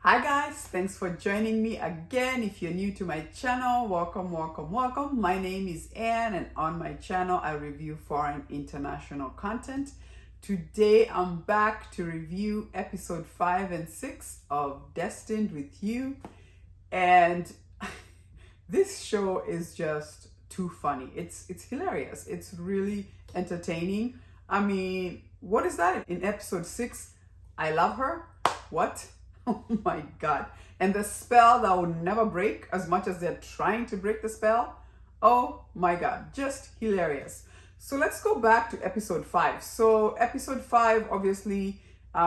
Hi guys, thanks for joining me again. If you're new to my channel, welcome. My name is Anne, and on my channel I review foreign international content. Today I'm back to review episode 5 and 6 of Destined with You, and this show is just too funny. It's hilarious. It's really entertaining. I mean, what is that in episode 6? I love her. What? Oh my God. And the spell that will never break, as much as they're trying to break the spell. Oh my God. Just hilarious. So let's go back to episode 5. So episode 5, obviously,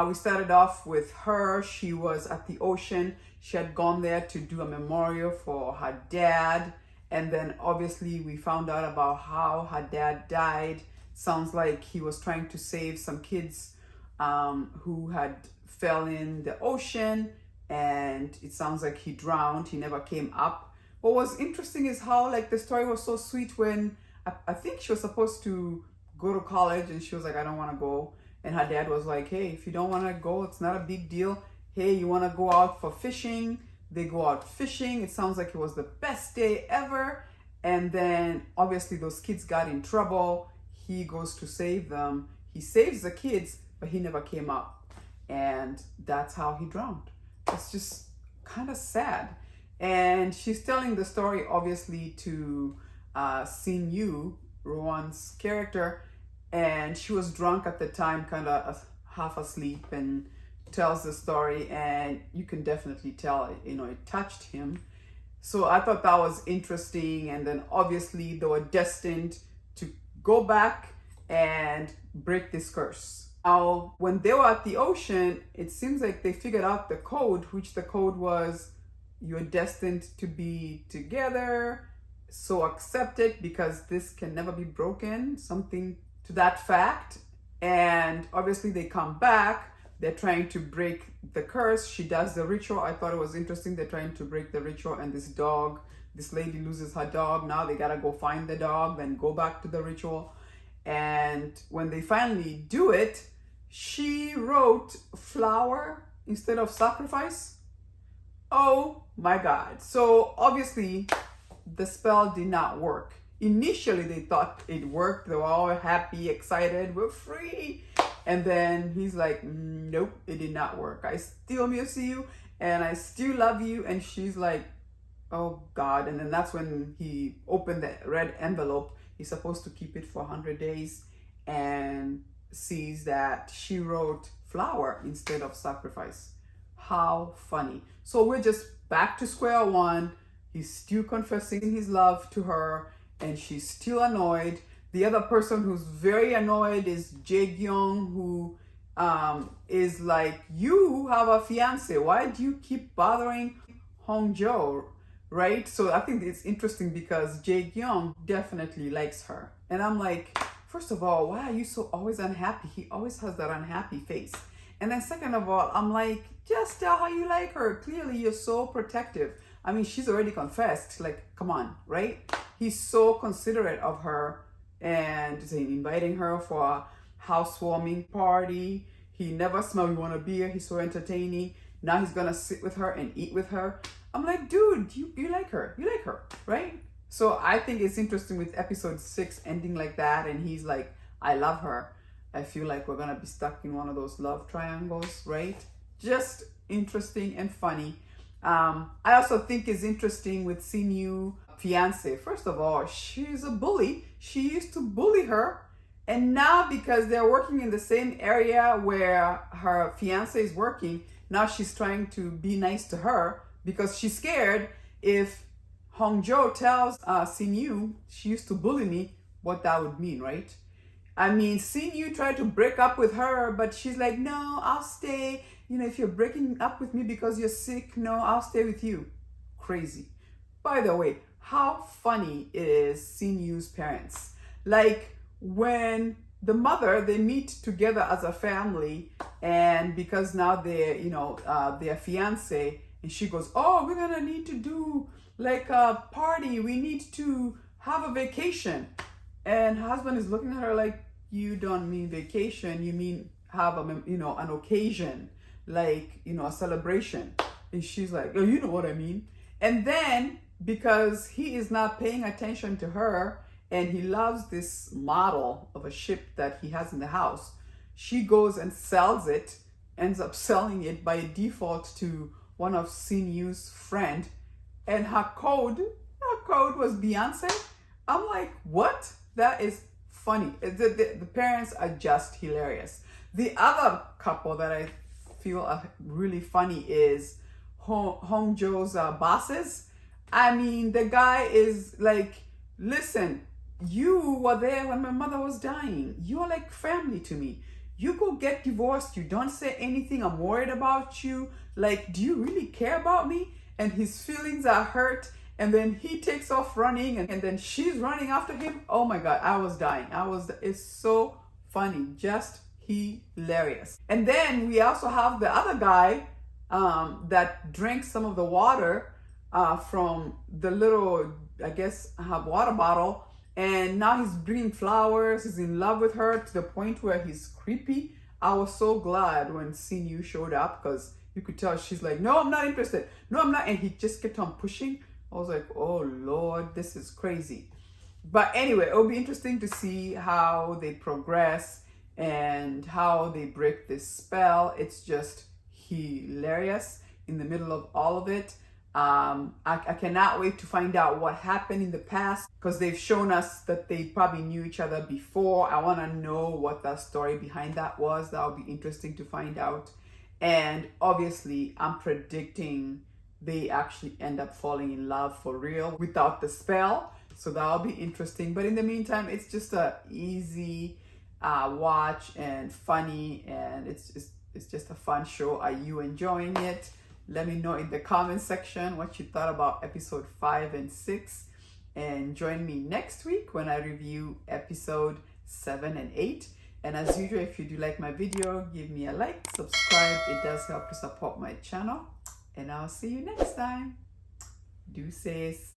we started off with her. She was at the ocean. She had gone there to do a memorial for her dad. And then obviously we found out about how her dad died. Sounds like he was trying to save some kids who had fell in the ocean, and it sounds like he drowned. He never came up. What was interesting is how the story was so sweet when I think she was supposed to go to college, and she was like, I don't want to go. And her dad was like, hey, if you don't want to go, it's not a big deal. Hey, you want to go out for fishing? They go out fishing. It sounds like it was the best day ever. And then obviously those kids got in trouble. He goes to save them. He saves the kids, but he never came up. And that's how he drowned. It's just kind of sad. And she's telling the story obviously to Sin Yu, Rowan's character, and she was drunk at the time, kind of half asleep, and tells the story, and you can definitely tell, it touched him. So I thought that was interesting. And then obviously they were destined to go back and break this curse. Now, when they were at the ocean, it seems like they figured out the code, which the code was, you're destined to be together, so accept it because this can never be broken, something to that fact. And obviously they come back, they're trying to break the curse. She does the ritual. I thought it was interesting. They're trying to break the ritual, and this lady loses her dog. Now they gotta go find the dog, then go back to the ritual. And when they finally do it, she wrote flower instead of sacrifice. Oh my God. So obviously the spell did not work. Initially they thought it worked. They were all happy, excited, we're free. And then he's like, nope, it did not work. I still miss you and I still love you. And she's like, oh God. And then that's when he opened the red envelope. He's supposed to keep it for 100 days and sees that she wrote flower instead of sacrifice. How funny. So we're just back to square one. He's still confessing his love to her, and she's still annoyed. The other person who's very annoyed is Jae-gyung, who is like, you have a fiance. Why do you keep bothering Hong-jo? Right? So I think it's interesting because Jae-gyung definitely likes her. And I'm like, first of all, why are you so always unhappy? He always has that unhappy face. And then second of all, I'm like, just tell her you like her. Clearly, you're so protective. I mean, she's already confessed. Like, come on, right? He's so considerate of her and inviting her for a housewarming party. He never smelled you want to be here. He's so entertaining. Now he's going to sit with her and eat with her. I'm like, dude, you like her. You like her, right? So I think it's interesting with episode 6 ending like that. And he's like, I love her. I feel like we're going to be stuck in one of those love triangles, right? Just interesting and funny. I also think it's interesting with Sin Yu fiance. First of all, she's a bully. She used to bully her. And now because they're working in the same area where her fiance is working, now she's trying to be nice to her because she's scared if Hong-jo tells Sin Yu, she used to bully me, what that would mean, right? I mean, Sin Yu tried to break up with her, but she's like, no, I'll stay. If you're breaking up with me because you're sick, no, I'll stay with you. Crazy. By the way, how funny is Sin Yu's parents? Like when the mother, they meet together as a family, and because now they're fiance, and she goes, oh, we're gonna need to do like a party. We need to have a vacation. And husband is looking at her like, you don't mean vacation, you mean have an occasion, like, a celebration. And she's like, oh, you know what I mean. And then because he is not paying attention to her and he loves this model of a ship that he has in the house, she goes and sells it, ends up selling it by default to one of Sinu's friend, and her code was Beyonce. I'm like, what? That is funny. The parents are just hilarious. The other couple that I feel are really funny is Hong Jo's bosses. I mean, the guy is like, listen, you were there when my mother was dying. You're like family to me. You go get divorced. You don't say anything. I'm worried about you. Like, do you really care about me? And his feelings are hurt. And then he takes off running, and then she's running after him. Oh my God, I was dying. It's so funny. Just hilarious. And then we also have the other guy that drinks some of the water from the little, I guess, water bottle. And now he's bringing flowers. He's in love with her to the point where he's creepy. I was so glad when Sinu showed up because you could tell she's like, no, I'm not interested. No, I'm not. And he just kept on pushing. I was like, oh Lord, this is crazy. But anyway, it'll be interesting to see how they progress and how they break this spell. It's just hilarious in the middle of all of it. I cannot wait to find out what happened in the past because they've shown us that they probably knew each other before. I want to know what the story behind that was. That would be interesting to find out. And obviously, I'm predicting they actually end up falling in love for real without the spell. So that'll be interesting. But in the meantime, it's just a easy watch and funny, and it's just a fun show. Are you enjoying it? Let me know in the comment section what you thought about episode 5 and 6. And join me next week when I review episode 7 and 8. And as usual, if you do like my video, give me a like, subscribe. It does help to support my channel. And I'll see you next time. Deuces.